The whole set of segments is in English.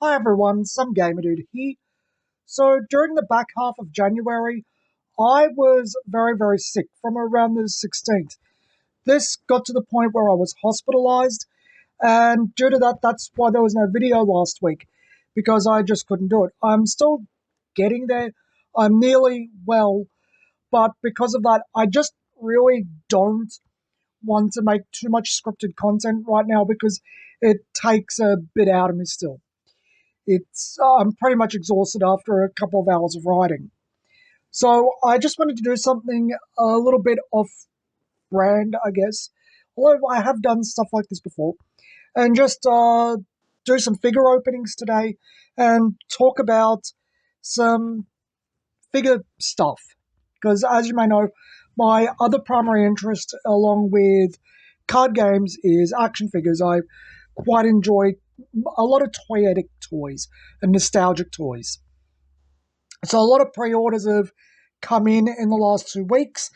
Hi everyone, some gamer dude here. So during the back half of January, I was very sick from around the 16th. This got to the point where I was hospitalized, and due to that, that's why there was no video last week, because I just couldn't do it. I'm still getting there. I'm nearly well, but because of that, I just really don't want to make too much scripted content right now because it takes a bit out of me still. I'm pretty much exhausted after a couple of hours of writing. So I just wanted to do something a little bit off brand, I guess. Although I have done stuff like this before, and just do some figure openings today and talk about some figure stuff. Because as you may know, my other primary interest, along with card games, is action figures. I quite enjoy a lot of toyetic toys and nostalgic toys. So a lot of pre-orders have come in the last 2 weeks,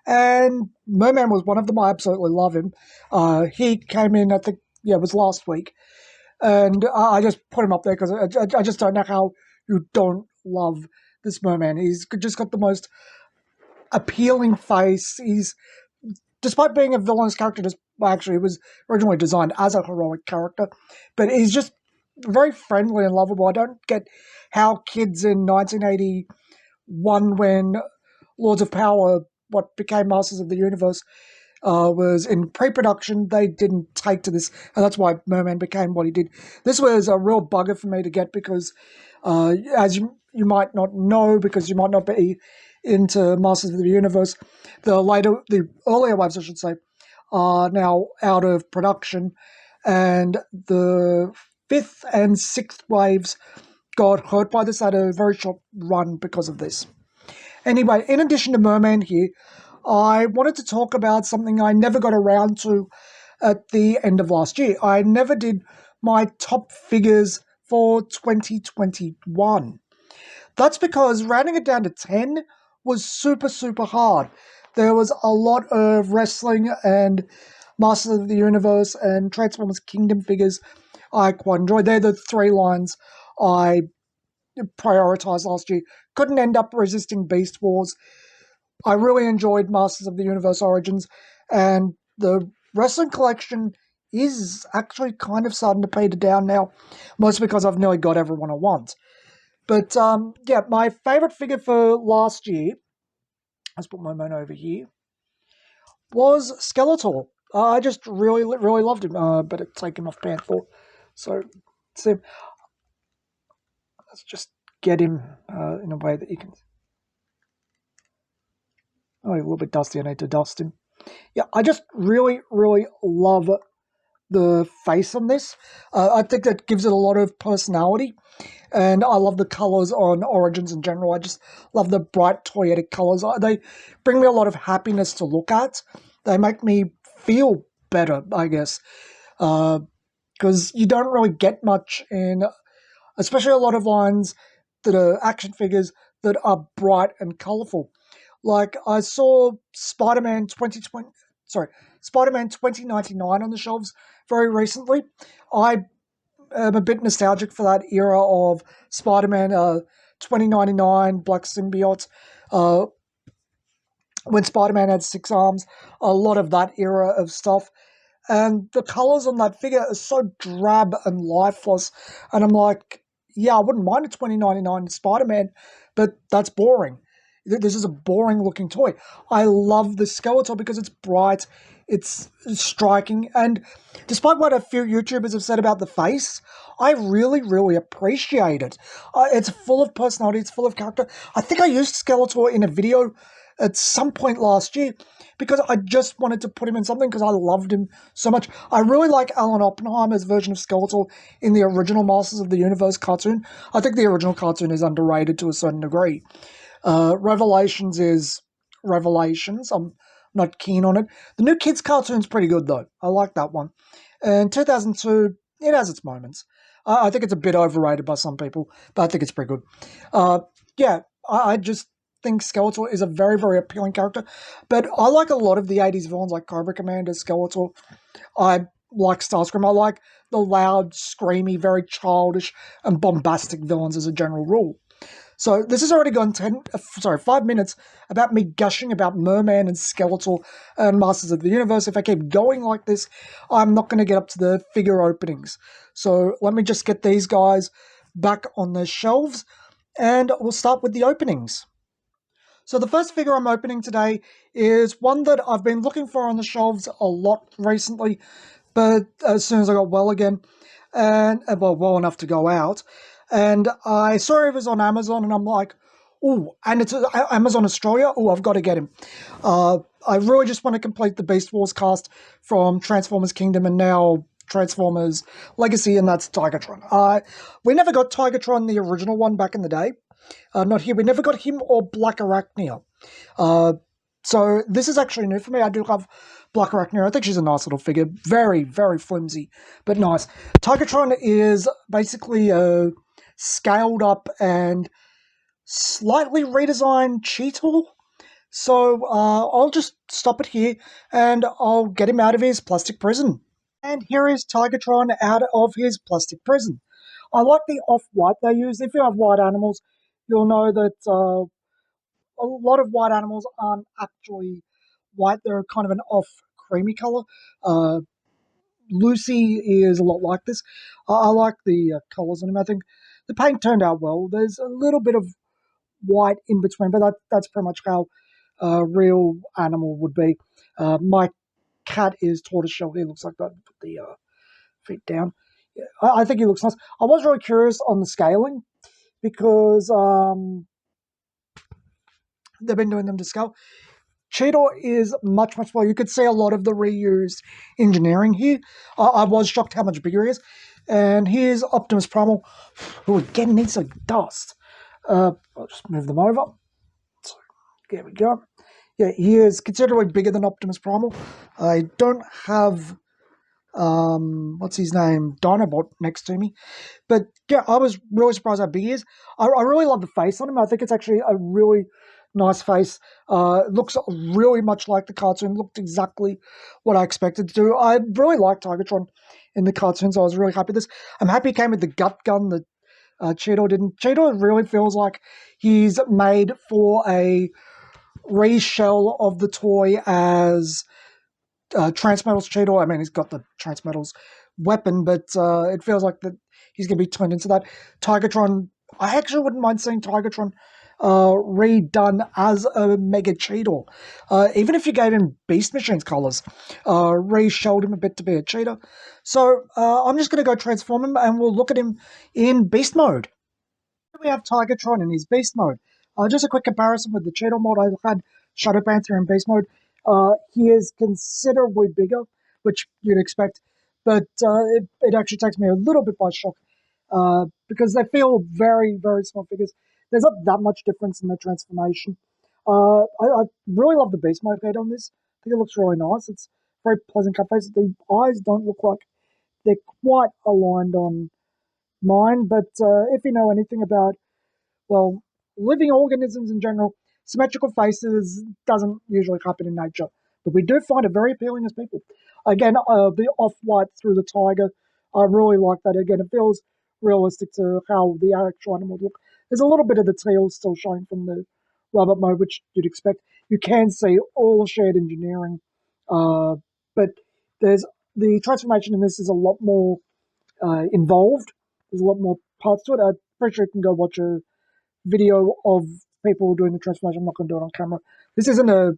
and Merman was one of them. I absolutely love him. He came in, I think, yeah, it was last week, and I just put him up there because I just don't know how you don't love this Merman. He's just got the most appealing face. Despite being a villainous character, actually, it was originally designed as a heroic character, but he's just very friendly and lovable. I don't get how kids in 1981, when Lords of Power, what became Masters of the Universe, was in pre-production, they didn't take to this, and that's why Merman became what he did. This was a real bugger for me to get because, as you might not know, because you might not be into Masters of the Universe, the earlier waves, I should say, are now out of production, and the fifth and sixth waves got hurt by this. Had a very short run because of this. Anyway, in addition to Merman here, I wanted to talk about something I never got around to at the end of last year. I never did my top figures for 2021. That's because rounding it down to 10 was super hard. There was a lot of wrestling and Masters of the Universe and Transformers Kingdom figures I quite enjoyed. They're the three lines I prioritized last year. Couldn't end up resisting Beast Wars. I really enjoyed Masters of the Universe Origins, and the wrestling collection is actually kind of starting to peter down now, mostly because I've nearly got everyone I want. But yeah, my favorite figure for last year, let's put my man over here, was Skeletal. I just really loved him. Better take him off Pan 4. So, let's just get him in a way that you can. Oh, he's a little bit dusty. I need to dust him. Yeah, I just really love the face on this. I think that gives it a lot of personality, and I love the colours on Origins in general. I just love the bright toyetic colours. They bring me a lot of happiness to look at. They make me feel better, I guess, because you don't really get much in, especially a lot of lines that are action figures that are bright and colourful. Like, I saw Spider-Man 2099 on the shelves very recently. I am a bit nostalgic for that era of Spider-Man 2099, Black Symbiote, when Spider-Man had 6 arms, a lot of that era of stuff. And the colours on that figure are so drab and lifeless. And I'm like, yeah, I wouldn't mind a 2099 Spider-Man, but that's boring. This is a boring looking toy. I love the Skeletal because it's bright, it's striking, and despite what a few YouTubers have said about the face, I really appreciate it. It's full of personality, it's full of character. I think I used Skeletor in a video at some point last year because I just wanted to put him in something because I loved him so much. I really like Alan Oppenheimer's version of Skeletor in the original Masters of the Universe cartoon. I think the original cartoon is underrated to a certain degree. Revelations is Revelations. I'm not keen on it. The new kids cartoon's pretty good though. I like that one. And 2002, it has its moments. I think it's a bit overrated by some people, but I think it's pretty good. Yeah, I just think Skeletor is a very appealing character. But I like a lot of the 80s villains like Cobra Commander, Skeletor. I like Starscream. I like the loud, screamy, very childish and bombastic villains as a general rule. So this has already gone 5 minutes about me gushing about Merman and Skeletal and Masters of the Universe. If I keep going like this, I'm not going to get up to the figure openings. So let me just get these guys back on their shelves, and we'll start with the openings. So the first figure I'm opening today is one that I've been looking for on the shelves a lot recently, but as soon as I got well again, and well enough to go out, and I saw it was on Amazon, and I'm like, oh, and it's Amazon Australia. Oh, I've got to get him. I really just want to complete the Beast Wars cast from Transformers Kingdom and now Transformers Legacy, and that's Tigertron. We never got Tigertron, the original one, back in the day. Not here. We never got him or Black Arachnia. So this is actually new for me. I do love Black Arachnia. I think she's a nice little figure. Very, very flimsy, but nice. Tigertron is basically a scaled up and slightly redesigned Cheetor. So I'll just stop it here and I'll get him out of his plastic prison. And here is Tigertron out of his plastic prison. I like the off-white they use. If you have white animals, you'll know that a lot of white animals aren't actually white. They're kind of an off creamy color. Lucy is a lot like this. I like the colors on him. I think the paint turned out well. There's a little bit of white in between, but that's pretty much how a real animal would be. My cat is tortoiseshell. He looks like that. Put the feet down. Yeah, I think he looks nice. I was really curious on the scaling because they've been doing them to scale. Cheetor is much, much more. You could see a lot of the reused engineering here. I was shocked how much bigger he is. And here's Optimus Primal, who again needs some dust. I'll just move them over. So, there we go. Yeah, he is considerably bigger than Optimus Primal. I don't have, what's his name, Dinobot next to me. But yeah, I was really surprised how big he is. I really love the face on him. I think it's actually a really nice face. It looks really much like the cartoon. Looked exactly what I expected to do. I really liked Tigertron in the cartoon, so I was really happy with this. I'm happy he came with the gut gun that Cheetor didn't. Cheetor really feels like he's made for a reshell of the toy as Transmetals Cheetor. I mean, he's got the Transmetals weapon, but it feels like that he's going to be turned into that. Tigertron, I actually wouldn't mind seeing Tigertron redone as a Mega Cheetor. Even if you gave him Beast Machine's colours, re-shelled him a bit to be a Cheetor. So I'm just going to go transform him and we'll look at him in Beast Mode. We have Tigertron in his Beast Mode. Just a quick comparison with the Cheetor mode. I had Shadow Panther in Beast Mode. He is considerably bigger, which you'd expect, but it actually takes me a little bit by shock because they feel very, very small figures. There's not that much difference in the transformation. I really love the Beast Mode head on this. I think it looks really nice. It's very pleasant cut face. The eyes don't look like they're quite aligned on mine, but if you know anything about, well, living organisms in general, symmetrical faces doesn't usually happen in nature, but we do find it very appealing as people. Again, the off-white through the tiger, I really like that. Again, it feels realistic to how the actual animal would look. There's a little bit of the tail still showing from the robot mode, which you'd expect. You can see all the shared engineering, but there's the transformation in this is a lot more involved. There's a lot more parts to it. I'm pretty sure you can go watch a video of people doing the transformation. I'm not going to do it on camera. This isn't a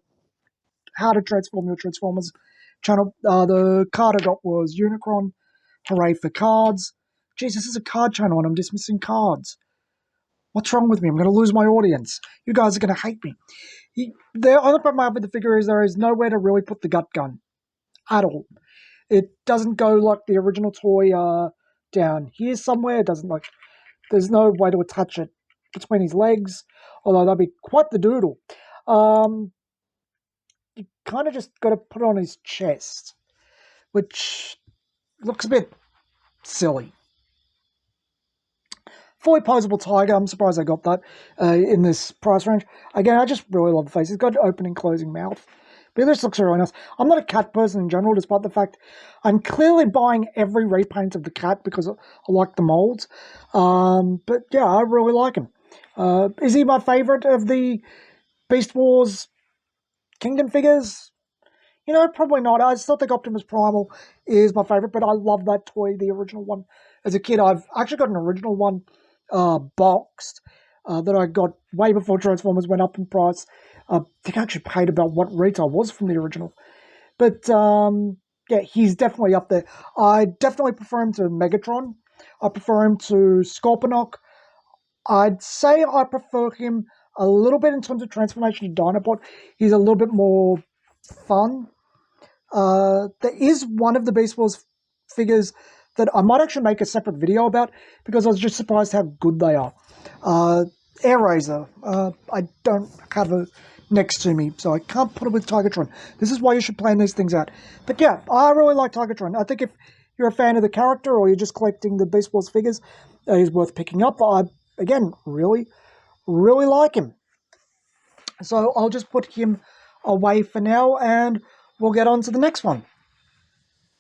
how to transform your Transformers channel. The card I got was Unicron. Hooray for cards. Jeez, this is a card channel and I'm dismissing cards. What's wrong with me? I'm going to lose my audience. You guys are going to hate me. The other problem I have with the figure is there is nowhere to really put the gut gun at all. It doesn't go like the original toy down here somewhere. It doesn't like. There's no way to attach it between his legs, although that'd be quite the doodle. You kind of just got to put it on his chest, which looks a bit silly. Fully Posable Tiger, I'm surprised I got that in this price range. Again, I just really love the face. He's got an open and closing mouth, But this looks really nice. I'm not a cat person in general, despite the fact I'm clearly buying every repaint of the cat because I like the molds. But yeah, I really like him. Is he my favourite of the Beast Wars Kingdom figures? You know, probably not. I still think Optimus Primal is my favourite, but I love that toy, the original one. As a kid, I've actually got an original one boxed that I got way before Transformers went up in price. I think I actually paid about what retail was from the original. But yeah, he's definitely up there. I definitely prefer him to Megatron. I prefer him to Scorponok. I'd say I prefer him a little bit in terms of transformation to Dinobot. He's a little bit more fun. There is one of the Beast Wars figures that I might actually make a separate video about because I was just surprised how good they are. Air Razor. I don't have it next to me, so I can't put it with Tigertron. This is why you should plan these things out. But yeah, I really like Tigertron. I think if you're a fan of the character or you're just collecting the Beast Wars figures, he's worth picking up. I, again, really like him. So I'll just put him away for now and we'll get on to the next one.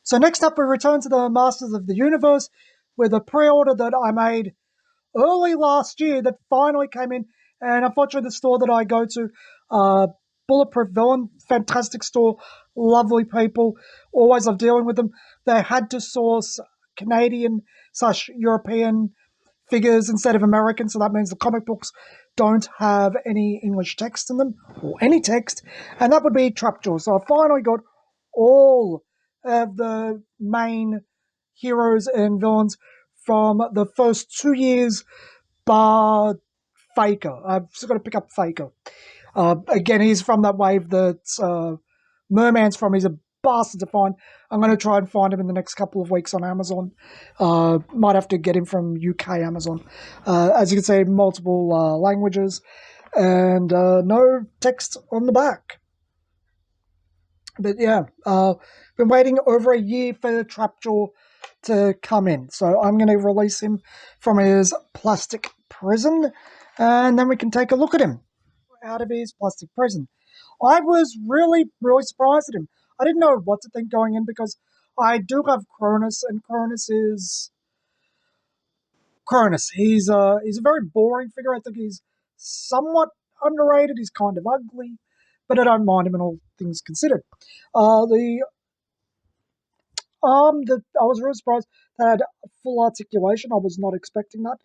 So next up, we return to the Masters of the Universe with a pre-order that I made early last year that finally came in. And unfortunately, the store that I go to, Bulletproof Villain, fantastic store, lovely people, always love dealing with them. They had to source Canadian/European figures instead of American, so that means the comic books don't have any English text in them, or any text, and that would be Trapjaw. So I finally got all of the main heroes and villains from the first 2 years, bar Faker. I've still got to pick up Faker. Again, he's from that wave that Merman's from. He's a bastard to find. I'm going to try and find him in the next couple of weeks on Amazon. Might have to get him from UK Amazon. As you can see, multiple languages and no text on the back. But yeah, been waiting over a year for Trapjaw to come in. So I'm going to release him from his plastic prison and then we can take a look at him out of his plastic prison. I was really surprised at him. I didn't know what to think going in because I do have Cronus, and Cronus is Cronus. He's a very boring figure. I think he's somewhat underrated. He's kind of ugly, but I don't mind him in all things considered. The arm that I was really surprised that had full articulation. I was not expecting that.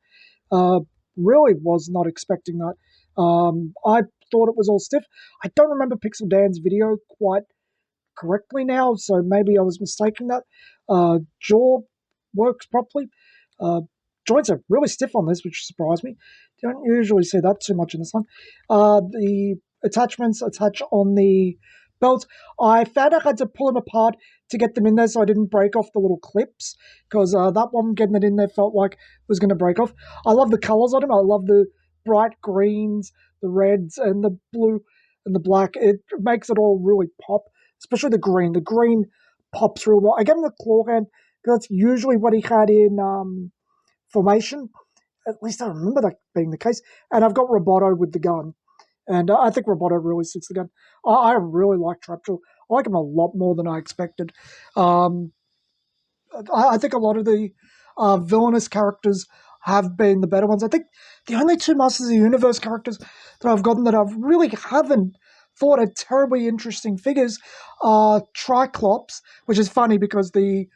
Really was not expecting that. I thought it was all stiff. I don't remember Pixel Dan's video quite correctly now, so maybe I was mistaken that. Jaw works properly. Joints are really stiff on this, which surprised me. Don't usually see that too much in this one. The attachments attach on the belt. I found I had to pull them apart to get them in there so I didn't break off the little clips because that one getting it in there felt like it was going to break off. I love the colours on him. I love the bright greens, the reds, and the blue and the black. It makes it all really pop, especially the green. The green pops real well. I gave him the claw hand because that's usually what he had in Formation. At least I remember that being the case. And I've got Roboto with the gun. And I think Roboto really suits the gun. I really like Trapjaw. I like him a lot more than I expected. I think a lot of the villainous characters have been the better ones. I think the only two Masters of the Universe characters that I've gotten that I really haven't thought are terribly interesting figures are Triclops, which is funny because the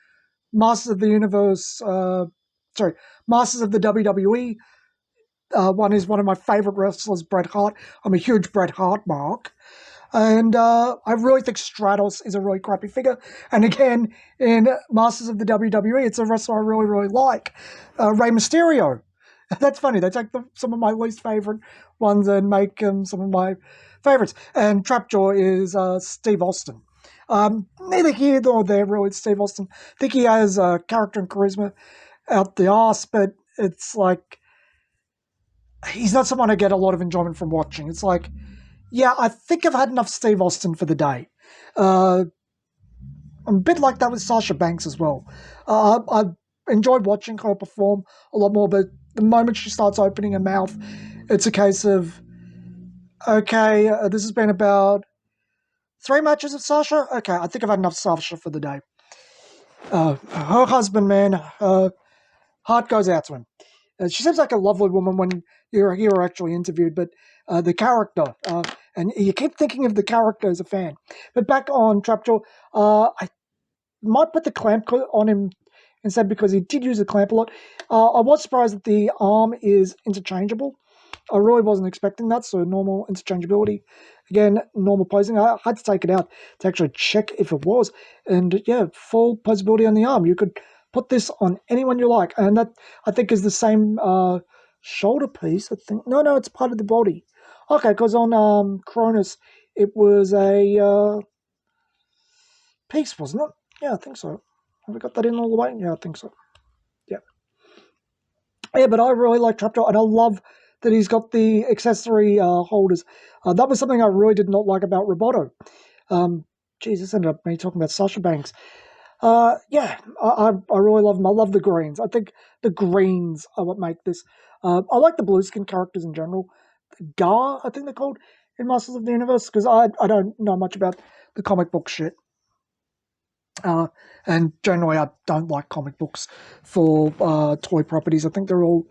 Masters of the Universe, Masters of the WWE one is one of my favourite wrestlers, Bret Hart. I'm a huge Bret Hart mark. And I really think Stratos is a really crappy figure. And again, in Masters of the WWE, it's a wrestler I really like. Rey Mysterio. That's funny. They take some of my least favourite ones and make them some of my favourites. And Trapjaw is Steve Austin. Neither here nor there, really, it's Steve Austin. I think he has character and charisma out the arse, but it's like he's not someone I get a lot of enjoyment from watching. It's like, yeah, I think I've had enough Steve Austin for the day. I'm a bit like that with Sasha Banks as well. I enjoyed watching her perform a lot more, but the moment she starts opening her mouth, it's a case of, okay, this has been about 3 matches of Sasha? Okay, I think I've had enough Sasha for the day. Her husband, man, heart goes out to him. She seems like a lovely woman when you hear her actually interviewed, but the character, and you keep thinking of the character as a fan. But back on Trapjaw, I might put the clamp on him instead because he did use the clamp a lot. I was surprised that the arm is interchangeable. I really wasn't expecting that, so normal interchangeability. Again, normal posing. I had to take it out to actually check if it was. And yeah, full posability on the arm. You could put this on anyone you like. And that, I think, is the same shoulder piece, I think. No, it's part of the body. Okay, because on Cronus, it was a piece, wasn't it? Yeah, I think so. Have we got that in all the way? Yeah, I think so. Yeah. Yeah, but I really like Trapjaw, and I love that he's got the accessory holders. That was something I really did not like about Roboto. This ended up me talking about Sasha Banks. Yeah, I really love them. I love the greens. I think the greens are what make this. I like the blue skin characters in general. Gar, I think they're called in Masters of the Universe, because I don't know much about the comic book shit. And generally, I don't like comic books for toy properties. I think they're all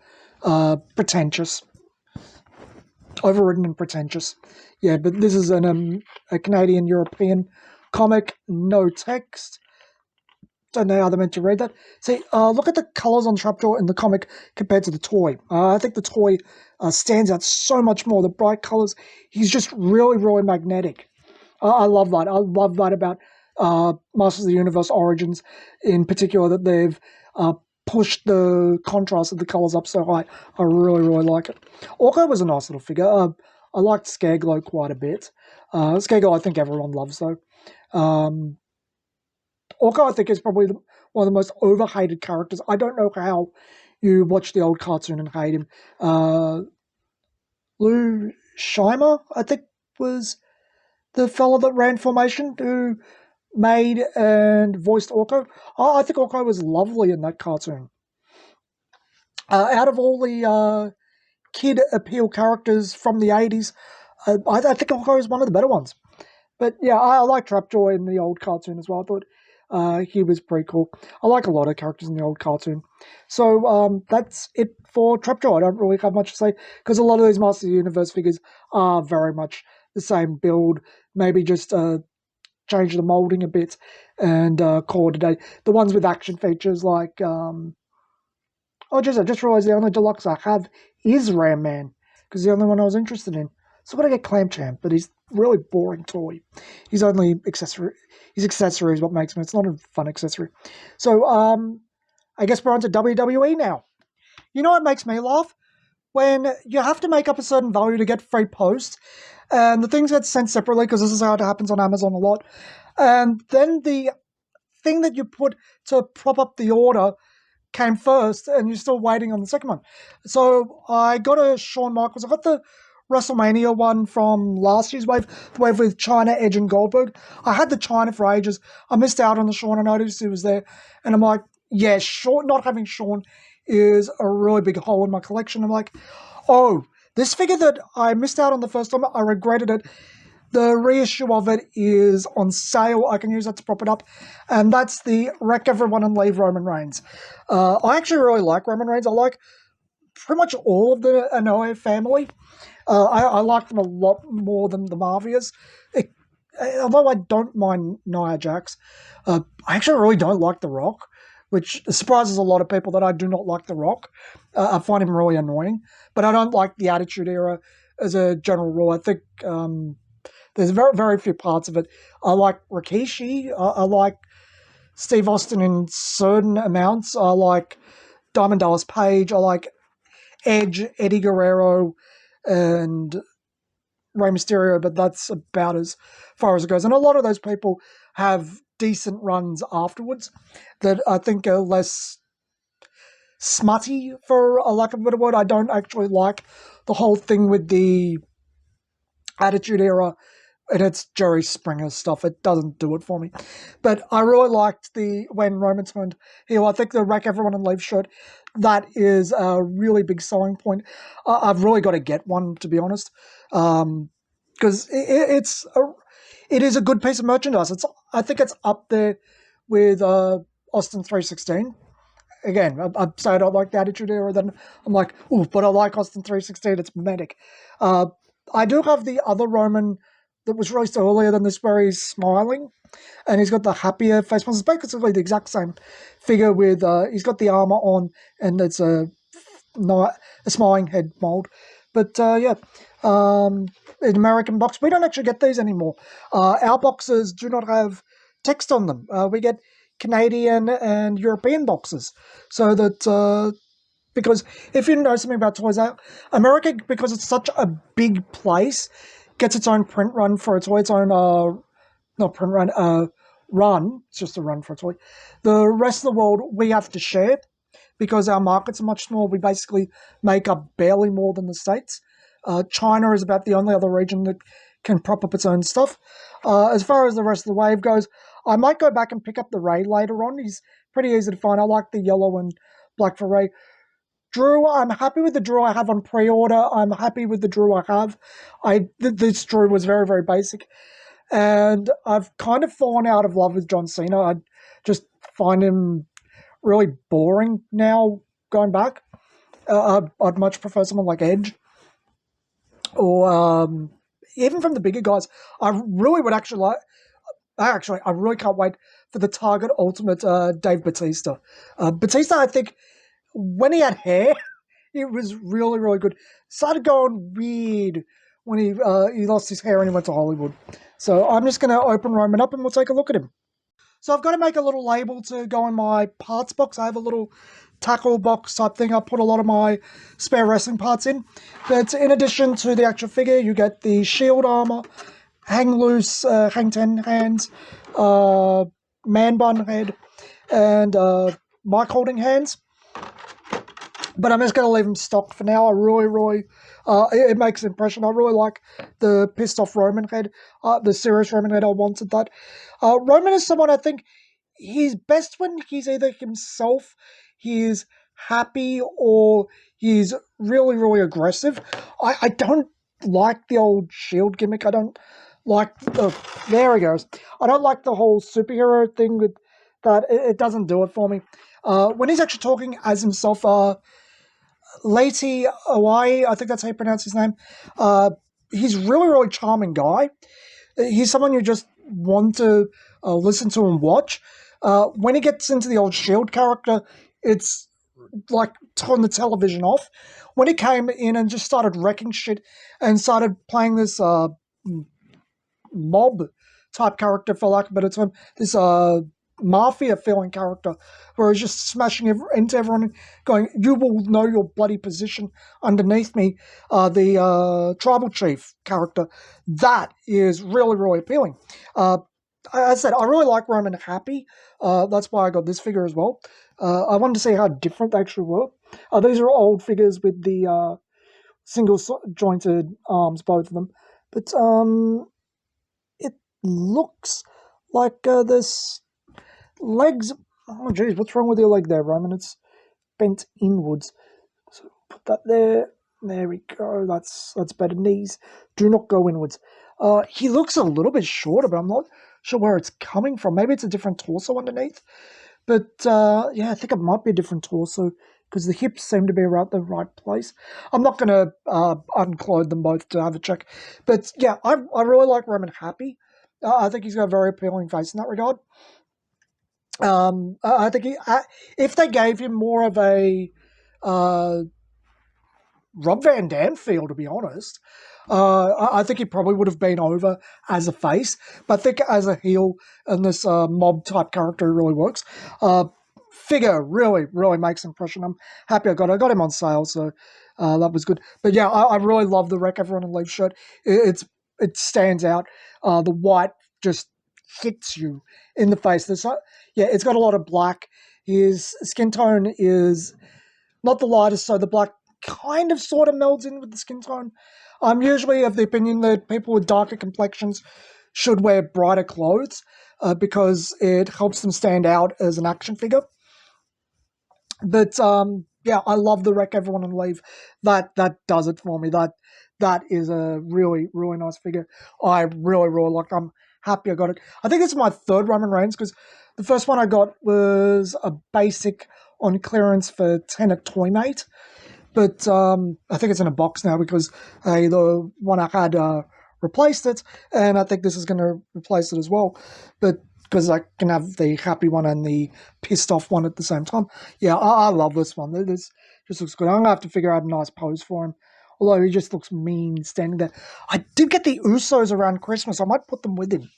pretentious, overridden and pretentious. Yeah, but this is a Canadian-European comic, no text. Don't know how they're meant to read that. See, look at the colours on Trapjaw in the comic compared to the toy. I think the toy stands out so much more. The bright colours. He's just really, really magnetic. I love that. I love that about Masters of the Universe Origins, in particular, that they've pushed the contrast of the colours up so high. I really, really like it. Orca was a nice little figure. I liked Skaglo quite a bit. Skaglo, I think everyone loves, though. Orca, I think, is probably one of the most overhated characters. I don't know how you watch the old cartoon and hate him. Lou Scheimer, I think, was the fellow that ran Formation, who made and voiced Orca. I think Orca was lovely in that cartoon. Out of all the kid appeal characters from the 80s, I think Orca is one of the better ones. But yeah, I like Trapjaw in the old cartoon as well. I thought he was pretty cool. I like a lot of characters in the old cartoon. So that's it for Trapjaw. I don't really have much to say, because a lot of these Masters of the Universe figures are very much the same build, maybe just change the moulding a bit and call it a day. The ones with action features like... I just realised the only deluxe I have is Ram Man, because the only one I was interested in. So I'm going to get Clam Champ, but he's really boring toy. His only accessory, his accessory is what makes him. It's not a fun accessory. So I guess we're on to WWE now. You know what makes me laugh? When you have to make up a certain value to get free post, and the things get sent separately, because this is how it happens on Amazon a lot, and then the thing that you put to prop up the order came first, and you're still waiting on the second one. So I got a Shawn Michaels. I got the WrestleMania one from last year's wave, the wave with China, Edge, and Goldberg. I had the China for ages. I missed out on the Shawn. I noticed he was there, and I'm like, yeah, not having Shawn is a really big hole in my collection. I'm like, oh, this figure that I missed out on the first time, I regretted it. The reissue of it is on sale. I can use that to prop it up. And that's the Wreck Everyone and Leave Roman Reigns. I actually really like Roman Reigns. I like pretty much all of the Anoa'i family. I like them a lot more than the Mafias. Although I don't mind Nia Jax, I actually really don't like The Rock, which surprises a lot of people that I do not like The Rock. I find him really annoying. But I don't like the Attitude Era as a general rule. I think... there's very, very few parts of it. I like Rikishi. I like Steve Austin in certain amounts. I like Diamond Dallas Page. I like Edge, Eddie Guerrero, and Rey Mysterio, but that's about as far as it goes. And a lot of those people have decent runs afterwards that I think are less smutty, for a lack of a better word. I don't actually like the whole thing with the Attitude Era, and it's Jerry Springer stuff. It doesn't do it for me. But I really liked when Roman turned heel. I think the Wreck Everyone and Leave shirt, that is a really big selling point. I've really got to get one, to be honest, because it is a good piece of merchandise. I think it's up there with Austin 316. Again, I'd say I don't like the Attitude Era, then I'm like, ooh, but I like Austin 316, it's mimetic. I do have the other Roman that was released earlier than this where he's smiling, and he's got the happier face. It's basically the exact same figure with, he's got the armor on, and it's a smiling head mold. But yeah, in American box, we don't actually get these anymore. Our boxes do not have text on them. We get Canadian and European boxes. So that, because if you know something about Toys Out, America, because it's such a big place, gets its own print run for a toy, its own, not print run, run. It's just a run for a toy. The rest of the world, we have to share because our markets are much smaller. We basically make up barely more than the States. China is about the only other region that can prop up its own stuff. As far as the rest of the wave goes, I might go back and pick up the Ray later on. He's pretty easy to find. I like the yellow and black for Ray. Drew, I'm happy with the Drew I have on pre-order. I'm happy with the Drew I have. This Drew was very, very basic. And I've kind of fallen out of love with John Cena. I just find him really boring now, going back. I'd much prefer someone like Edge. Or even from the bigger guys. I really would actually like... Actually, I really can't wait for the Target Ultimate Dave Bautista. Bautista, I think, when he had hair, it was really, really good. Started going weird when he lost his hair and he went to Hollywood. So I'm just going to open Roman up and we'll take a look at him. So I've got to make a little label to go in my parts box. I have a little tackle box type thing. I put a lot of my spare wrestling parts in. But in addition to the actual figure, you get the shield armor, hang loose, hang 10 hands, man bun head, and mic holding hands. But I'm just going to leave them stock for now. I really, it makes an impression. I really like the pissed off Roman head, the serious Roman head. I wanted that. Roman is someone I think he's best when he's either himself, he's happy, or he's really, really aggressive. I don't like the old shield gimmick. I don't like the... There he goes. I don't like the whole superhero thing with that. It doesn't do it for me. When he's actually talking as himself, Leti Hawaii, I think that's how you pronounce his name. He's really, really charming guy. He's someone you just want to listen to and watch. When he gets into the old Shield character, it's like turn the television off. When he came in and just started wrecking shit and started playing this mob type character, for lack of a better term, this mafia feeling character where he's just smashing into everyone, going, you will know your bloody position underneath me. The tribal chief character, that is really, really appealing. As I said, I really like Roman Happy. That's why I got this figure as well. I wanted to see how different they actually were. These are old figures with the single jointed arms, both of them. But it looks like this legs... Oh, geez, what's wrong with your leg there, Roman? It's bent inwards. So put that there. There we go. That's better. Knees do not go inwards. He looks a little bit shorter, but I'm not sure where it's coming from. Maybe it's a different torso underneath. But yeah, I think it might be a different torso because the hips seem to be around the right place. I'm not going to unclothe them both to have a check. But yeah, I really like Roman Happy. I think he's got a very appealing face in that regard. I think if they gave him more of a Rob Van Dam feel, to be honest, I think he probably would have been over as a face. But I think as a heel and this mob type character really works. Figure really, really makes an impression. I'm happy I got him on sale, so that was good. But yeah, I really love the Wreck Everyone and Leave shirt. It stands out. The white just hits you in the face. It's got a lot of black. His skin tone is not the lightest, so the black kind of sort of melds in with the skin tone. I'm usually of the opinion that people with darker complexions should wear brighter clothes because it helps them stand out as an action figure. But yeah, I love the Wreck Everyone and Leave. That does it for me. That is a really, really nice figure. I really, really like. I'm happy I got it. I think it's my third Roman Reigns because the first one I got was a basic on clearance for 10 at Toymate. But I think it's in a box now because the one I had replaced it, and I think this is going to replace it as well. But because I can have the happy one and the pissed off one at the same time. Yeah, I love this one. This just looks good. I'm going to have to figure out a nice pose for him. Although he just looks mean standing there. I did get the Usos around Christmas. I might put them with him.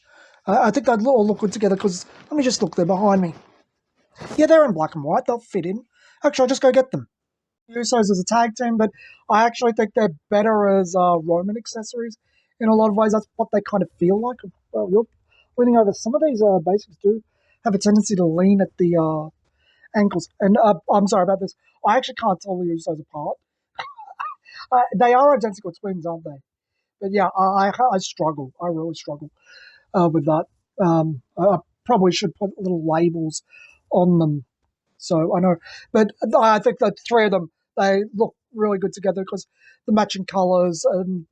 I think they'd all look good together because, let me just look, they're behind me. Yeah, they're in black and white. They'll fit in. Actually, I'll just go get them. Usos as a tag team, but I actually think they're better as Roman accessories in a lot of ways. That's what they kind of feel like. Well, you're leaning over. Some of these basics do have a tendency to lean at the ankles. And I'm sorry about this. I actually can't tell the Usos apart. They are identical twins, aren't they? But yeah, I struggle. I really struggle with that. I probably should put little labels on them so I know. But I think the three of them, they look really good together because the matching colours and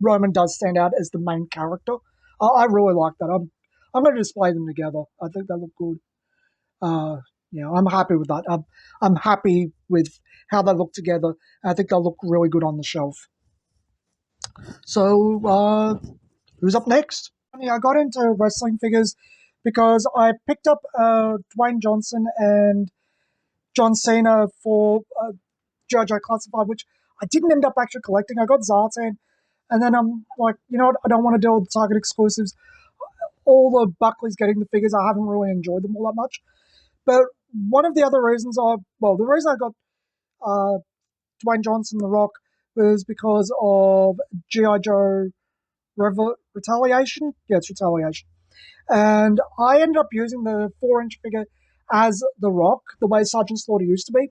Roman does stand out as the main character. I really like that. I'm going to display them together. I think they look good. I'm happy with that. I'm happy with how they look together. I think they'll look really good on the shelf. So, who's up next? I got into wrestling figures because I picked up Dwayne Johnson and John Cena for JoJo Classified, which I didn't end up actually collecting. I got Zartan, and then I'm like, you know what? I don't want to deal with Target exclusives. All the Buckley's getting the figures. I haven't really enjoyed them all that much. But one of the other reasons the reason I got Dwayne Johnson, The Rock, was because of G.I. Joe Retaliation. Yeah, it's Retaliation. And I ended up using the 4-inch figure as The Rock, the way Sergeant Slaughter used to be.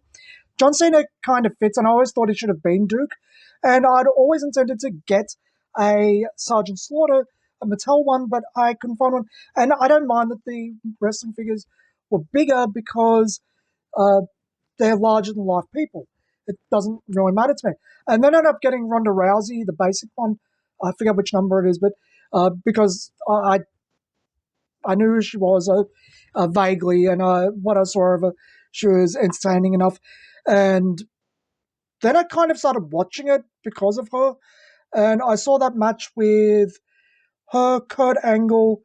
John Cena kind of fits, and I always thought he should have been Duke. And I'd always intended to get a Sergeant Slaughter, a Mattel one, but I couldn't find one. And I don't mind that the wrestling figures were bigger because they're larger than life people. It doesn't really matter to me. And then I ended up getting Ronda Rousey, the basic one. I forget which number it is, but because I knew who she was vaguely, and what I saw of her, she was entertaining enough. And then I kind of started watching it because of her, and I saw that match with her, Kurt Angle,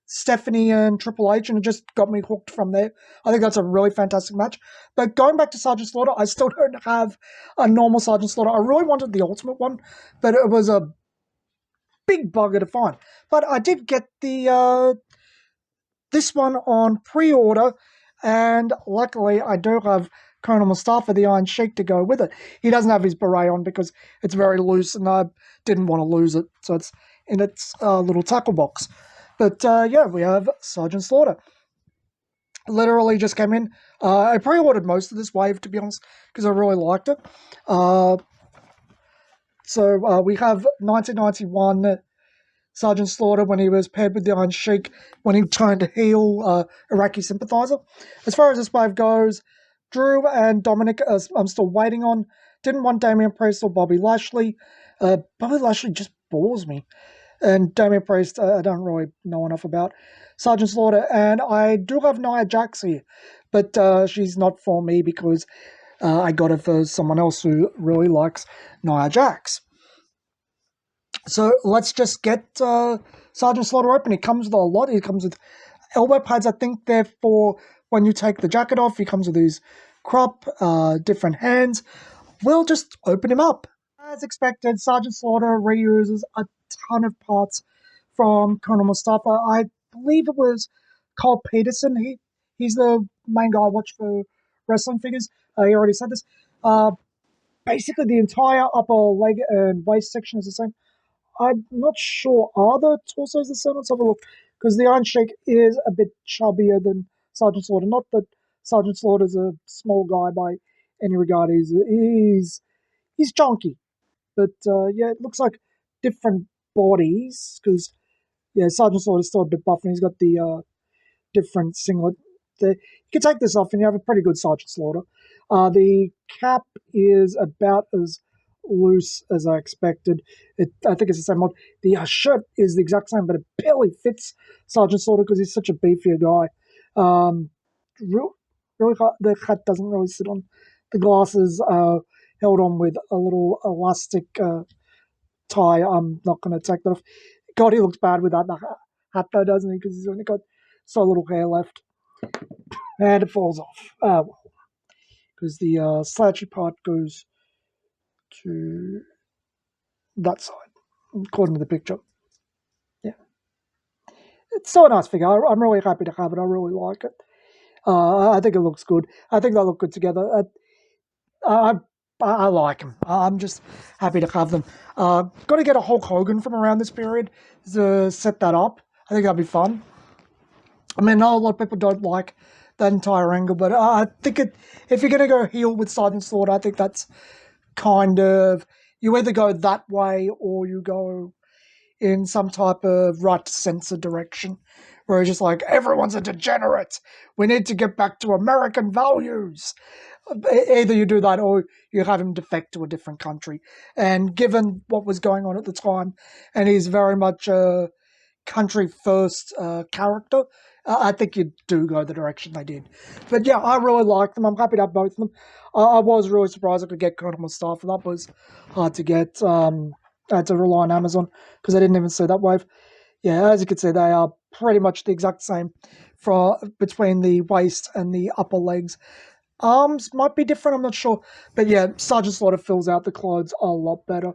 Stephanie, and Triple H, and it just got me hooked from there. I think that's a really fantastic match. But going back to Sergeant Slaughter, I still don't have a normal Sergeant Slaughter. I really wanted the Ultimate one, but it was a big bugger to find. But I did get the this one on pre-order, and luckily I do have Colonel Mustafa, the Iron Sheik, to go with it. He doesn't have his beret on because it's very loose, and I didn't want to lose it, so it's in its little tackle box. But yeah, we have Sergeant Slaughter. Literally just came in. I pre-ordered most of this wave, to be honest, because I really liked it. So we have 1991 Sergeant Slaughter when he was paired with the Iron Sheik when he tried to heal Iraqi sympathizer. As far as this wave goes, Drew and Dominic I'm still waiting on. Didn't want Damian Priest or Bobby Lashley. Bobby Lashley just bores me. And Damian Priest, I don't really know enough about. Sergeant Slaughter, and I do have Nia Jax here, but she's not for me because I got it for someone else who really likes Nia Jax. So let's just get Sergeant Slaughter open. He comes with a lot. He comes with elbow pads. I think they're for when you take the jacket off. He comes with these crop, different hands. We'll just open him up. As expected, Sergeant Slaughter reuses a ton of parts from Colonel Mustafa. I believe it was Carl Peterson. He's the main guy I watch for wrestling figures. He already said this. Basically, the entire upper leg and waist section is the same. I'm not sure. Are the torsos the same? Let's have a look. Because the Iron Sheik is a bit chubbier than Sergeant Slaughter. Not that Sergeant Slaughter's a small guy by any regard. He's chunky. But yeah, it looks like different bodies. Because, yeah, Sergeant Slaughter's still a bit buff and he's got the different singlet. You can take this off and you have a pretty good Sergeant Slaughter. The cap is about as loose as I expected. I think it's the same mod. The shirt is the exact same, but it barely fits Sergeant Slaughter because he's such a beefier guy. Real, really, the hat doesn't really sit on. The glasses are held on with a little elastic tie. I'm not going to take that off. God, he looks bad with that hat though, doesn't he? Because he's only got so little hair left. And it falls off. Because the slouchy part goes to that side, according to the picture. Yeah. It's so a nice figure. I'm really happy to have it. I really like it. I think it looks good. I think they look good together. I like them. I'm just happy to have them. Got to get a Hulk Hogan from around this period to set that up. I think that'd be fun. I mean, I know a lot of people don't like that entire angle, but I think if you're going to go heel with Sergeant Slaughter, I think that's kind of, you either go that way or you go in some type of right to censor direction, where it's just like, everyone's a degenerate. We need to get back to American values. Either you do that or you have him defect to a different country. And given what was going on at the time, and he's very much a country first character, I think you do go the direction they did. But yeah, I really like them. I'm happy to have both of them. I was really surprised I could get Colonel Mustafa. That was hard to get. I had to rely on Amazon because I didn't even see that wave. Yeah, as you can see, they are pretty much the exact same between the waist and the upper legs. Arms might be different, I'm not sure. But yeah, Sergeant Slaughter fills out the clothes a lot better.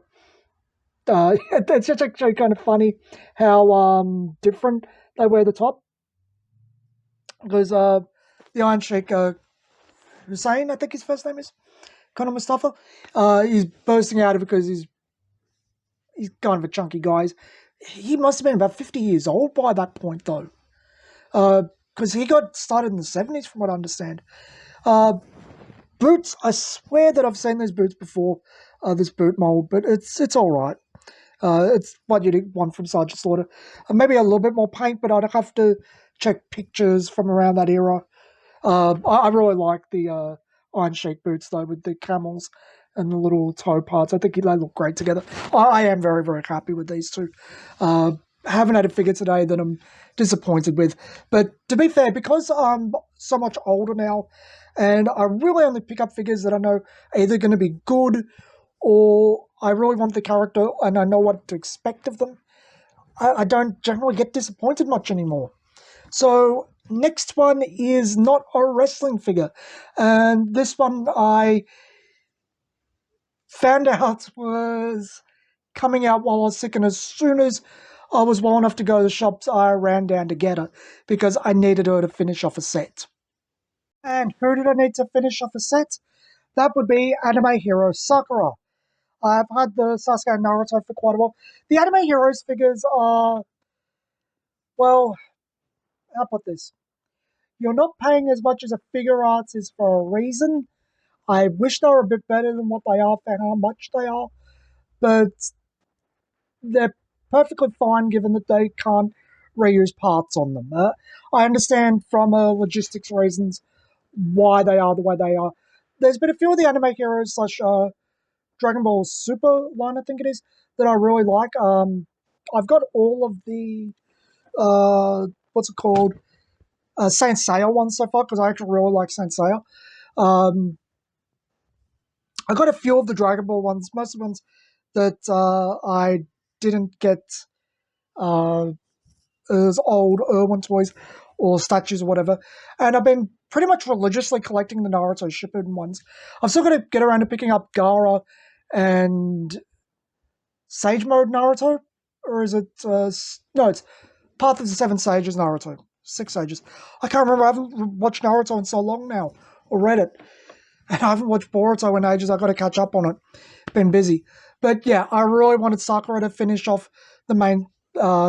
It's just actually kind of funny how different they wear the top. Because the Iron Sheik Hussein, I think his first name is, Colonel Mustafa, he's bursting out of it because he's kind of a chunky guy. He must have been about 50 years old by that point, though. Because he got started in the 70s, from what I understand. Boots, I swear that I've seen these boots before, this boot mold, but it's all right. It's what you'd want from Sergeant Slaughter. Maybe a little bit more paint, but I'd have to check pictures from around that era. I really like the Iron Sheik boots, though, with the camels and the little toe parts. I think they look great together. I am very, very happy with these two. Haven't had a figure today that I'm disappointed with. But to be fair, because I'm so much older now, and I really only pick up figures that I know are either going to be good or I really want the character and I know what to expect of them, I don't generally get disappointed much anymore. So next one is not a wrestling figure. And this one I found out was coming out while I was sick, and as soon as I was well enough to go to the shops, I ran down to get her because I needed her to finish off a set. And who did I need to finish off a set? That would be anime hero Sakura. I've had the Sasuke and Naruto for quite a while. The anime heroes figures are, well, how put this? You're not paying as much as a figure arts is for a reason. I wish they were a bit better than what they are for how much they are, but they're perfectly fine given that they can't reuse parts on them. I understand from logistics reasons why they are the way they are. There's been a few of the anime heroes slash Dragon Ball Super line, I think it is, that I really like. I've got all of the what's it called, Saint Seiya ones so far because I actually really like Saint Seiya. I got a few of the Dragon Ball ones, most of the ones that I didn't get as old Irwin toys or statues or whatever. And I've been pretty much religiously collecting the Naruto Shippuden ones. I've still got to get around to picking up Gaara and Sage Mode Naruto. Or is it... no, it's Path of the Seven Sages Naruto. 6 Sages. I can't remember. I haven't watched Naruto in so long now. Or read it. And I haven't watched Boruto in ages. I've got to catch up on it. Been busy. But yeah, I really wanted Sakura to finish off the main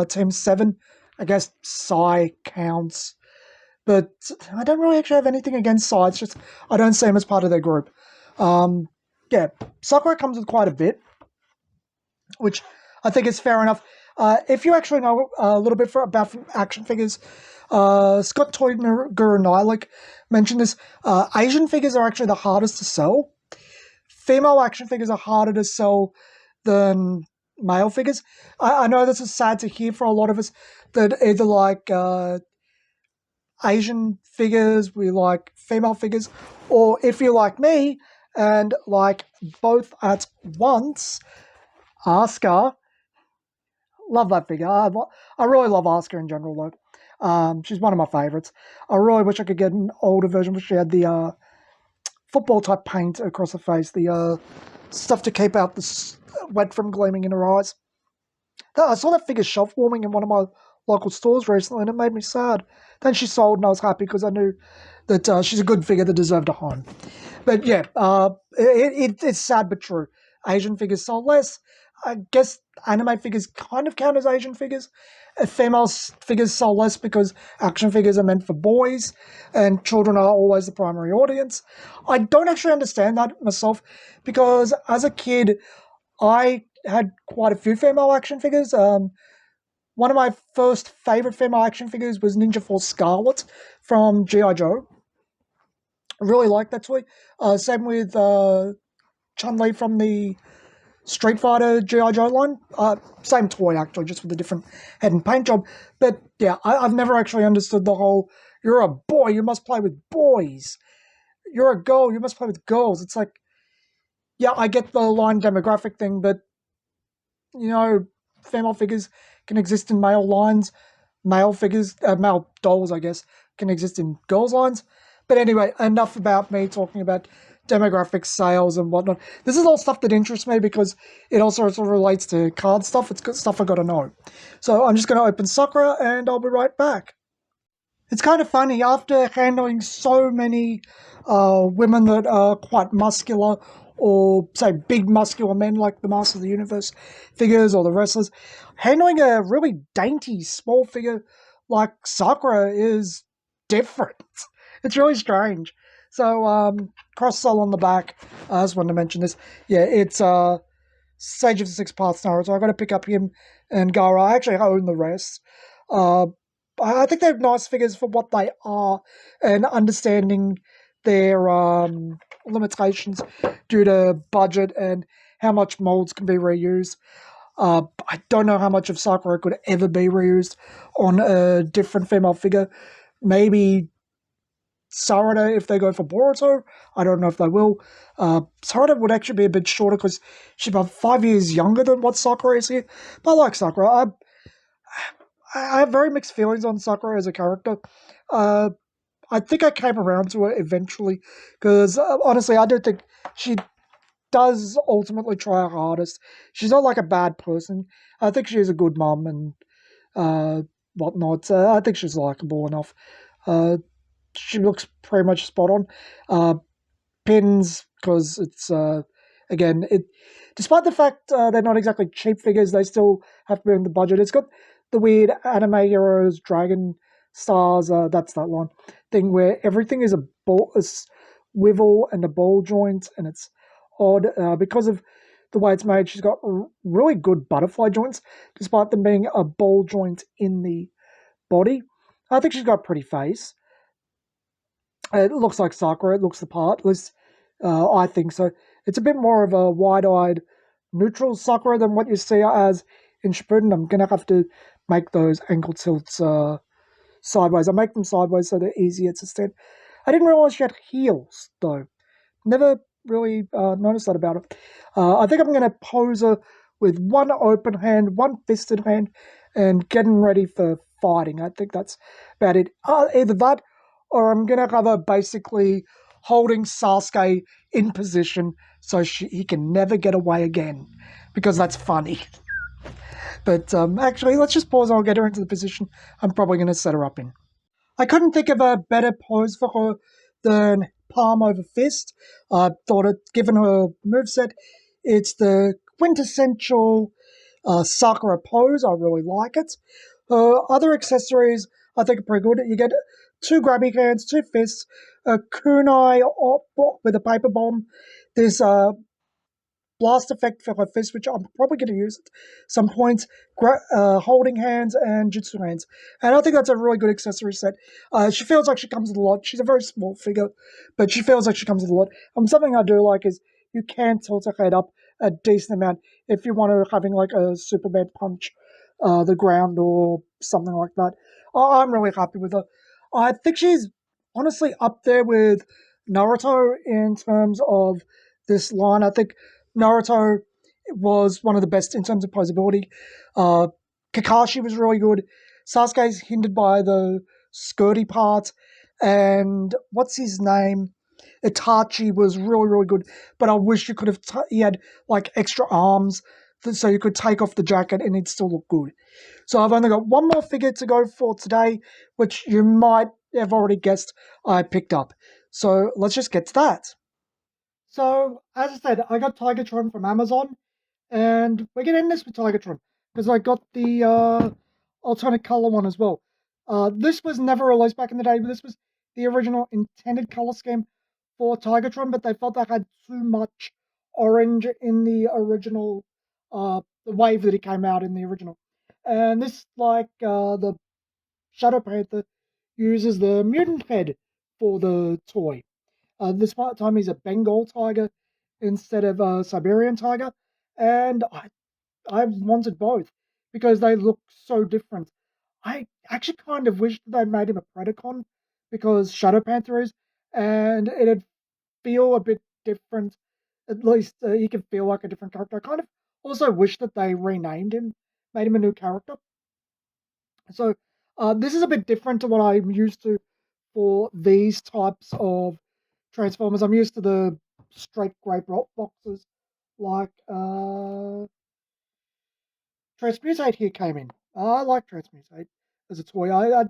Team 7. I guess Sai counts. But I don't really actually have anything against Sai. It's just I don't see him as part of their group. Yeah, Sakura comes with quite a bit, which I think is fair enough. If you actually know a little bit about action figures, Scott Toy Guru Nylik mentioned this. Asian figures are actually the hardest to sell female action figures are harder to sell than male figures. I know this is sad to hear for a lot of us that either like Asian figures, we like female figures, or if you like me and like both at once, Asuka. Love that figure. I really love Asuka in general, though. She's one of my favorites. I really wish I could get an older version where she had the football type paint across her face, the stuff to keep out the wet from gleaming in her eyes. I saw that figure shelf warming in one of my local stores recently, and it made me sad. Then she sold, and I was happy because I knew that she's a good figure that deserved a home. But yeah, it's sad but true. Asian figures sold less. I guess anime figures kind of count as Asian figures. Female figures sell less because action figures are meant for boys, and children are always the primary audience. I don't actually understand that myself because as a kid, I had quite a few female action figures. One of my first favorite female action figures was Ninja Force Scarlet from G.I. Joe. I really like that toy. Same with Chun-Li from the Street Fighter G.I. Joe line. Same toy, actually, just with a different head and paint job. But yeah, I've never actually understood the whole, you're a boy, you must play with boys. You're a girl, you must play with girls. It's like, yeah, I get the line demographic thing, but, you know, female figures can exist in male lines. Male figures, male dolls, I guess, can exist in girls' lines. But anyway, enough about me talking about demographics, sales, and whatnot. This is all stuff that interests me because it also sort of relates to card stuff. It's good stuff I got to know. So I'm just going to open Sakura, and I'll be right back. It's kind of funny, after handling so many women that are quite muscular, or say big muscular men like the Master of the Universe figures or the wrestlers, handling a really dainty small figure like Sakura is different. It's really strange. So, cross-sell on the back. I just wanted to mention this. Yeah, it's Sage of the Six Paths Naruto. So I got to pick up him and Gaara. I actually own the rest. I think they're nice figures for what they are, and understanding their limitations due to budget and how much molds can be reused. I don't know how much of Sakura could ever be reused on a different female figure. Maybe Sarada if they go for Boruto. I don't know if they will. Sarada would actually be a bit shorter because she's about 5 years younger than what Sakura is here. But I like Sakura. I have very mixed feelings on Sakura as a character. I think I came around to it eventually because honestly, I don't think she does ultimately try her hardest. She's not like a bad person. I think she's a good mum and whatnot. I think she's likable enough. She looks pretty much spot on. Pins, because it's, again, despite the fact they're not exactly cheap figures, they still have to be on the budget. It's got the weird anime heroes, dragon stars, that's that one thing where everything is a swivel and a ball joint, and it's odd because of the way it's made. She's got really good butterfly joints, despite them being a ball joint in the body. I think she's got a pretty face. It looks like Sakura. It looks the part. At least I think so. It's a bit more of a wide-eyed, neutral Sakura than what you see as in Shippuden. I'm going to have to make those ankle tilts sideways. I make them sideways so they're easier to stand. I didn't realize she had heels, though. Never really noticed that about her. I think I'm going to pose her with one open hand, one fisted hand, and getting ready for fighting. I think that's about it. Either that, or I'm going to have her basically holding Sasuke in position so he can never get away again, because that's funny. But actually, let's just pause and I'll get her into the position I'm probably going to set her up in. I couldn't think of a better pose for her than palm over fist. I thought it, given her moveset, it's the quintessential Sakura pose. I really like it. Other accessories I think are pretty good. You get 2 grabby hands, 2 fists, a kunai with a paper bomb. There's blast effect for her fist, which I'm probably going to use at some points, holding hands and jutsu hands. And I think that's a really good accessory set. She feels like she comes with a lot. She's a very small figure, but she feels like she comes with a lot. Something I do like is you can tilt a head up a decent amount if you want to having like a Superman punch the ground or something like that. I'm really happy with her. I think she's honestly up there with Naruto in terms of this line. I think Naruto was one of the best in terms of posability. Uh, Kakashi was really good. Sasuke's hindered by the skirty part. And what's his name? Itachi was really, really good. But I wish you could have, he had like extra arms so you could take off the jacket and it'd still look good. So I've only got one more figure to go for today, which you might have already guessed I picked up. So let's just get to that. So, as I said, I got Tigertron from Amazon, and we're going to end this with Tigertron because I got the alternate color one as well. This was never released back in the day, but this was the original intended color scheme for Tigertron, but they felt they had too much orange in the original, the wave that it came out in the original. And this, like the Shadow Panther, uses the mutant head for the toy. This time he's a Bengal tiger instead of a Siberian tiger, and I wanted both because they look so different. I actually kind of wish they made him a Predacon because Shadow Panther is, and it'd feel a bit different. At least he can feel like a different character. I kind of also wish that they renamed him, made him a new character. So this is a bit different to what I'm used to for these types of Transformers. I'm used to the straight grey boxes like Transmutate here came in. I like Transmutate as a toy. I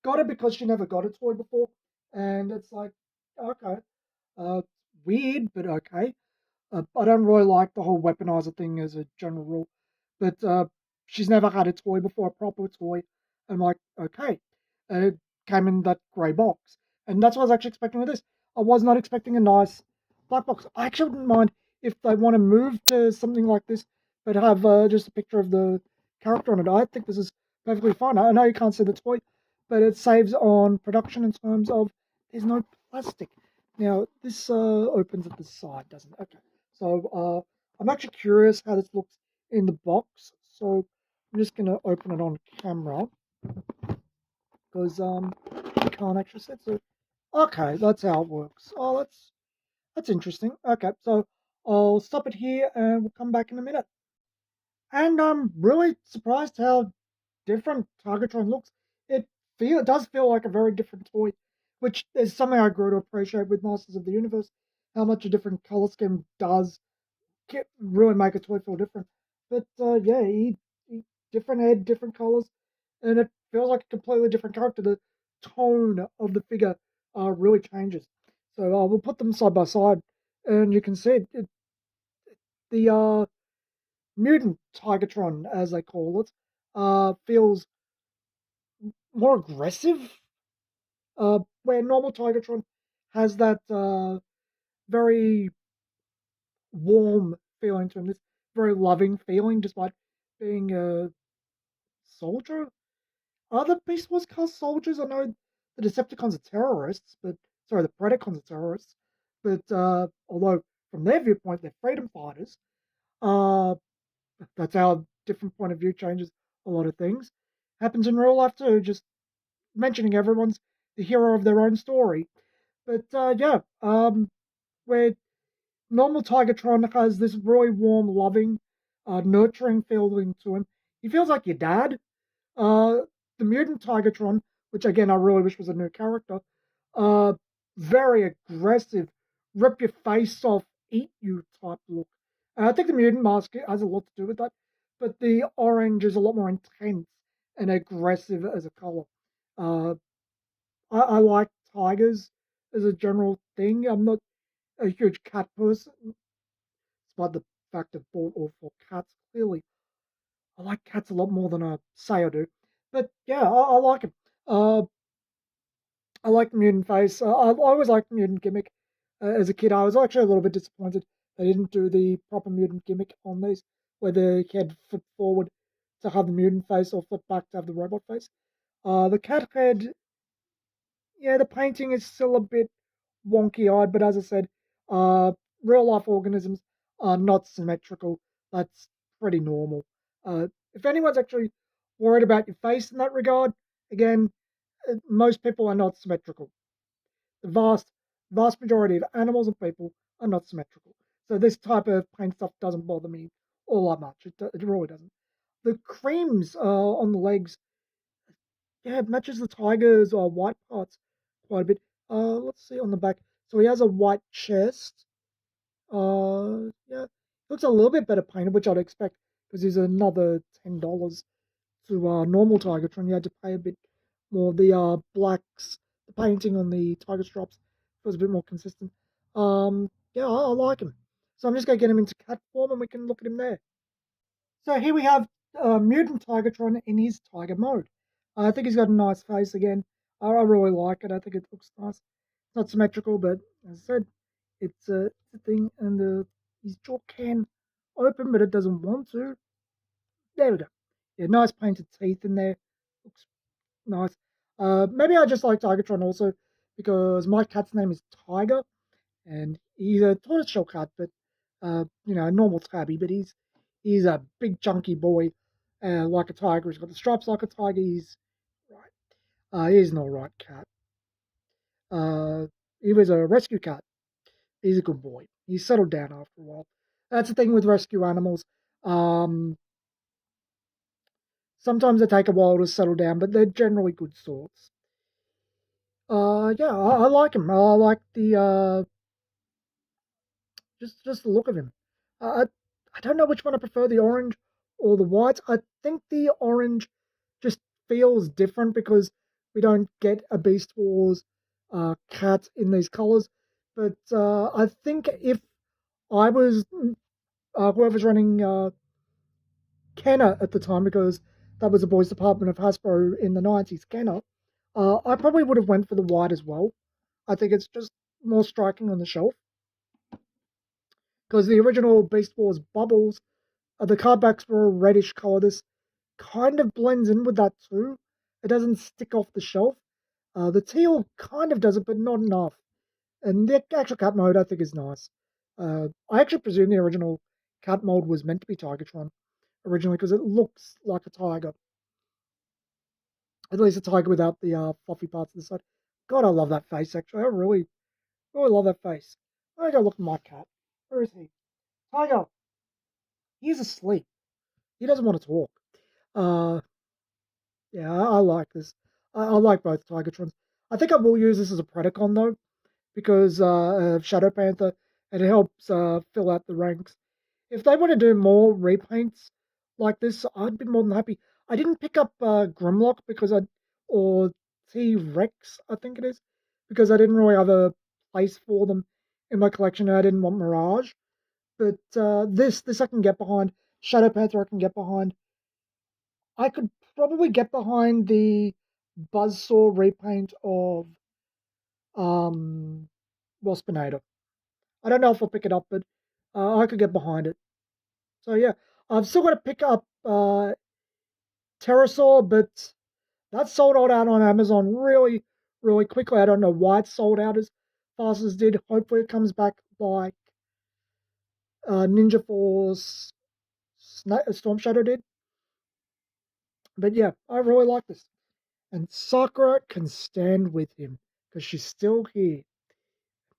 got it because she never got a toy before, and it's like, okay, uh, weird, but okay. I don't really like the whole weaponizer thing as a general rule, but she's never had a toy before, a proper toy. I'm like, okay. It came in that grey box, and that's what I was actually expecting with this. I was not expecting a nice black box. I actually wouldn't mind if they want to move to something like this, but have just a picture of the character on it. I think this is perfectly fine. I know you can't see the toy, but it saves on production in terms of there's no plastic. Now, this opens at the side, doesn't it? Okay. So I'm actually curious how this looks in the box. So I'm just going to open it on camera because I can't actually see it. So, okay, that's how it works. Oh, that's interesting. Okay, so I'll stop it here and we'll come back in a minute. And I'm really surprised how different Tigertron looks. It does feel like a very different toy, which is something I grew to appreciate with Masters of the Universe. How much a different color scheme does really make a toy feel different. But yeah, he different head, different colors, and it feels like a completely different character. The tone of the figure really changes. So we'll put them side by side, and you can see the mutant Tigertron, as they call it, feels more aggressive. Where normal Tigertron has that very warm feeling to him, this very loving feeling, despite being a soldier. Are the Beast Wars cast soldiers? I know the Decepticons are terrorists, but sorry, the Predacons are terrorists. But although from their viewpoint they're freedom fighters, uh, that's how different point of view changes a lot of things. Happens in real life too. Just mentioning everyone's the hero of their own story. But yeah, where normal Tigertron has this really warm, loving, nurturing feeling to him. He feels like your dad. Uh, the Mutant Tigertron, which again I really wish was a new character, uh, very aggressive, rip your face off, eat you type look. And I think the Mutant Mask has a lot to do with that, but the orange is a lot more intense and aggressive as a color. Uh, I like tigers as a general thing. I'm not a huge cat person, despite the fact I've bought all four cats. Clearly, I like cats a lot more than I say I do. But yeah, I like it. Uh, I like the mutant face. I always liked the mutant gimmick. As a kid, I was actually a little bit disappointed they didn't do the proper mutant gimmick on these, where the head flipped forward to have the mutant face or flip back to have the robot face. The cat head, yeah, the painting is still a bit wonky eyed, but as I said, real life organisms are not symmetrical. That's pretty normal. If anyone's actually worried about your face in that regard, again, most people are not symmetrical. The vast majority of animals and people are not symmetrical. So this type of paint stuff doesn't bother me all that much. It really doesn't. The creams on the legs, yeah, it matches the tiger's white parts quite a bit. Let's see on the back. So he has a white chest. Yeah, looks a little bit better painted, which I'd expect because he's another $10 to normal Tigertron. You had to pay a bit more. The blacks, the painting on the tiger stripes was a bit more consistent. Yeah, I like him. So I'm just gonna get him into cat form, and we can look at him there. So here we have Mutant Tigertron in his tiger mode. I think he's got a nice face again. I really like it. I think it looks nice. It's not symmetrical, but as I said, it's a thing, and his jaw can open, but it doesn't want to. There we go. Yeah, nice painted teeth in there. Looks nice. Maybe I just like Tigertron also because my cat's name is Tiger, and he's a tortoiseshell cat, but a normal tabby, but he's a big chunky boy, like a tiger. He's got the stripes like a tiger. He's right. He's an alright cat. Uh, he was a rescue cat. He's a good boy. He's settled down after a while. That's the thing with rescue animals. Um, Sometimes they take a while to settle down, but they're generally good sorts. Yeah, I like him. I like the just the look of him. I don't know which one I prefer, the orange or the white. I think the orange just feels different because we don't get a Beast Wars cat in these colors. But I think if I was whoever's running Kenner at the time, because that was the boys' department of Hasbro in the 90s, Kenner, I probably would have went for the white as well. I think it's just more striking on the shelf because the original Beast Wars bubbles, the cardbacks were a reddish color. This kind of blends in with that too. It doesn't stick off the shelf. The teal kind of does it, but not enough. And the actual cat mode, I think, is nice. I actually presume the original cat mode was meant to be Tigertron originally because it looks like a tiger. At least a tiger without the fluffy parts of the side. God, I love that face, actually. I really, really love that face. I go look at my cat. Where is he? Tiger! He's asleep. He doesn't want to talk. Uh, yeah, I like this. I like both Tigertrons. I think I will use this as a Predacon, though, because of Shadow Panther, and it helps fill out the ranks. If they want to do more repaints like this, I'd be more than happy. I didn't pick up Grimlock or T Rex, I think it is, because I didn't really have a place for them in my collection. And I didn't want Mirage, but this I can get behind. Shadow Panther I can get behind. I could probably get behind the Buzzsaw repaint of um, Waspinator. I don't know if I'll pick it up, but I could get behind it. So yeah, I've still got to pick up Pterosaur, but that sold out on Amazon really, really quickly. I don't know why it sold out as fast as it did. Hopefully it comes back like Ninja Force Storm Shadow did. But yeah, I really like this. And Sakura can stand with him because she's still here.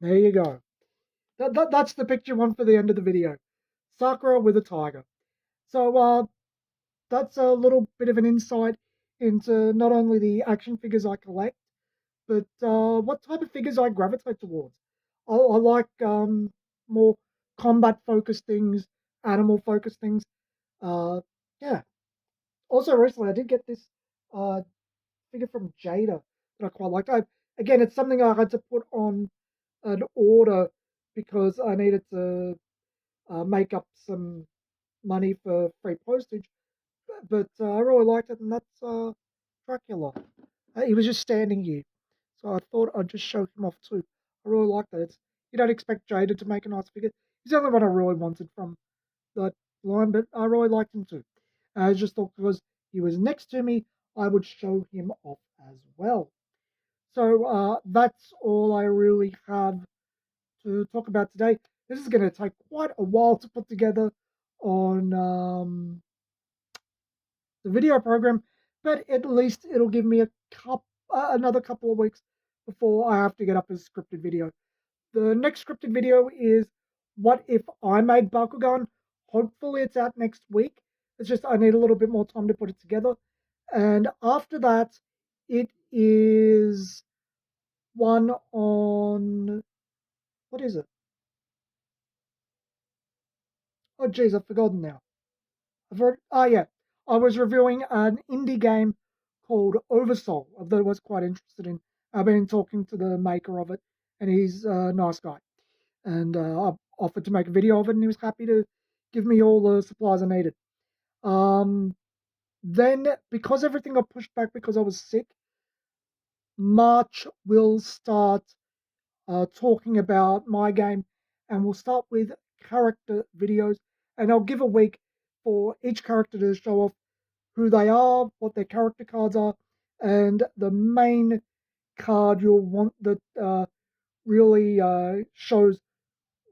There you go. That's the picture one for the end of the video. Sakura with a tiger. So that's a little bit of an insight into not only the action figures I collect, but what type of figures I gravitate towards. I like more combat focused things, animal focused things. Uh, yeah. Also, recently I did get this uh, figure from Jada that I quite liked. Again, it's something I had to put on an order because I needed to make up some money for free postage. But I really liked it, and that's Dracula. He was just standing here, so I thought I'd just show him off too. I really like that. You don't expect Jada to make a nice figure. He's the only one I really wanted from that line, but I really liked him too. I just thought because he was next to me, I would show him off as well. So that's all I really have to talk about today. This is going to take quite a while to put together on the video program, but at least it'll give me another couple of weeks before I have to get up a scripted video. The next scripted video is what if I made Bakugan. Hopefully it's out next week. It's just I need a little bit more time to put it together. And after that, it is one on, what is it? Oh geez, I've forgotten now. Yeah. I was reviewing an indie game called Oversoul that I was quite interested in. I've been talking to the maker of it, and he's a nice guy. And I offered to make a video of it, and he was happy to give me all the supplies I needed. Then, because everything got pushed back because I was sick, March will start talking about my game, and we'll start with character videos, and I'll give a week for each character to show off who they are, what their character cards are, and the main card you'll want that really shows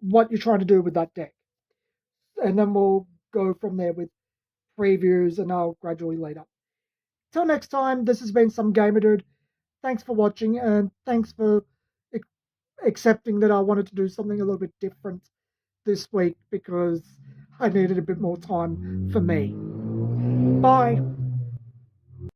what you're trying to do with that deck. And then we'll go from there with previews, and I'll gradually lead up. Till next time, this has been Some Gamer Dude. Thanks for watching, and thanks for accepting that I wanted to do something a little bit different this week because I needed a bit more time for me. Bye.